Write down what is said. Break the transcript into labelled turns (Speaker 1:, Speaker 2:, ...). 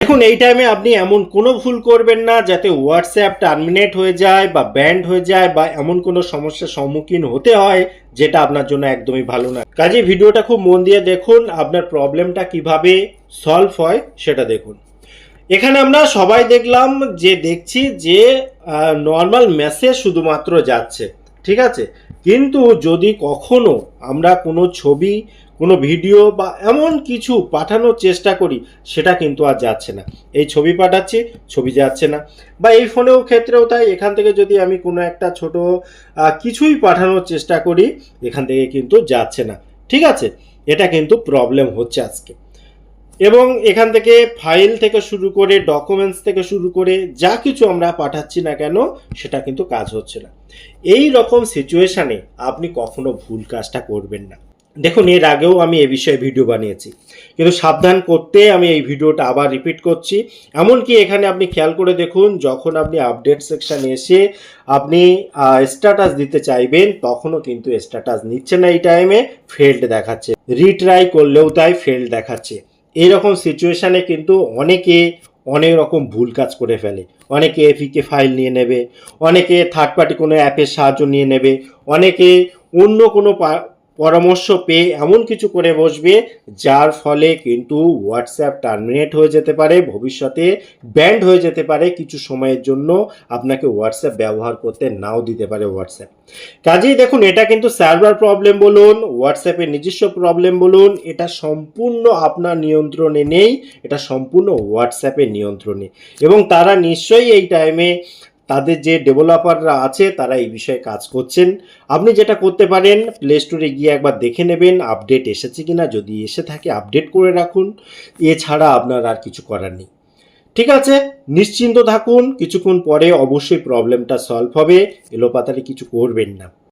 Speaker 1: দেখুন এই টাইমে আপনি এমন কোনো ভুল করবেন না যাতে হোয়াটসঅ্যাপ টার্মিনেট হয়ে যায় বা ব্যান্ড হয়ে যায় বা এমন কোনো সমস্যার সম্মুখীন হতে হয় যেটা আপনার জন্য একদমই ভালো না। কাজেই ভিডিওটা খুব মন দিয়ে দেখুন, আপনার প্রবলেমটা কিভাবে সলভ হয় সেটা দেখুন। এখানে আমরা সবাই দেখছি যে নর্মাল মেসেজ শুধুমাত্র যাচ্ছে, ঠিক আছে। কিন্তু যদি কখনো আমরা কোনো ছবি, কোনো ভিডিও বা এমন কিছু পাঠানোর চেষ্টা করি, সেটা কিন্তু আর যাচ্ছে না। এই ছবি পাঠাচ্ছি, ছবি যাচ্ছে না। বা এই ফোনেও ক্ষেত্রেও তাই, এখান থেকে যদি আমি কোনো একটা ছোট কিছুই পাঠানোর চেষ্টা করি, এখান থেকে কিন্তু যাচ্ছে না, ঠিক আছে। এটা কিন্তু প্রবলেম হচ্ছে আজকে। এবং এখান থেকে ফাইল থেকে শুরু করে ডকুমেন্টস থেকে শুরু করে যা কিছু আমরা পাঠাচ্ছি না কেন, সেটা কিন্তু কাজ হচ্ছে না। এই রকম সিচুয়েশানে আপনি কখনো ভুল কাজটা করবেন না। দেখুন এর আগেও আমি এ বিষয়ে ভিডিও বানিয়েছি, কিন্তু সাবধান করতে আমি এই ভিডিওটা আবার রিপিট করছি। এমনকি এখানে আপনি খেয়াল করে দেখুন, যখন আপনি আপডেট সেকশানে এসে আপনি স্ট্যাটাস দিতে চাইবেন, তখনও কিন্তু স্ট্যাটাস নিচ্ছে না। এই টাইমে ফেল্ড দেখাচ্ছে, রিট্রাই করলেও তাই ফেল্ড দেখাচ্ছে। এইরকম সিচুয়েশানে কিন্তু অনেকে অনেক রকম ভুল কাজ করে ফেলে। অনেকে এপিকে ফাইল নিয়ে নেবে, অনেকে থার্ড পার্টি কোনো অ্যাপের সাহায্য নিয়ে নেবে, অনেকে অন্য কোনো পরামর্শ পেয়ে এমন কিছু করে বসবে যার ফলে কিন্তু হোয়াটসঅ্যাপ টার্মিনেট হয়ে যেতে পারে, ভবিষ্যতে ব্যান্ড হয়ে যেতে পারে, কিছু সময়ের জন্য আপনাকে হোয়াটসঅ্যাপ ব্যবহার করতে নাও দিতে পারে হোয়াটসঅ্যাপ। কাজেই দেখুন, এটা কিন্তু সার্ভার প্রবলেম বলুন, হোয়াটসঅ্যাপের নিজস্ব প্রবলেম বলুন, এটা সম্পূর্ণ আপনার নিয়ন্ত্রণে নেই, এটা সম্পূর্ণ হোয়াটসঅ্যাপের নিয়ন্ত্রণে। এবং তারা নিশ্চয়ই এই টাইমে তাদের যে ডেভেলপাররা আছে তারা এই বিষয়ে কাজ করছেন। আপনি যেটা করতে পারেন, প্লে স্টোরে গিয়ে একবার দেখে নেবেন আপডেট এসেছে কিনা, যদি এসে থাকে আপডেট করে রাখুন। এছাড়া আপনার আর কিছু করার নেই, ঠিক আছে। নিশ্চিন্ত থাকুন, কিছুক্ষণ পরে অবশ্যই প্রবলেমটা সলভ হবে। এলোপাতাড়ি কিছু করবেন না।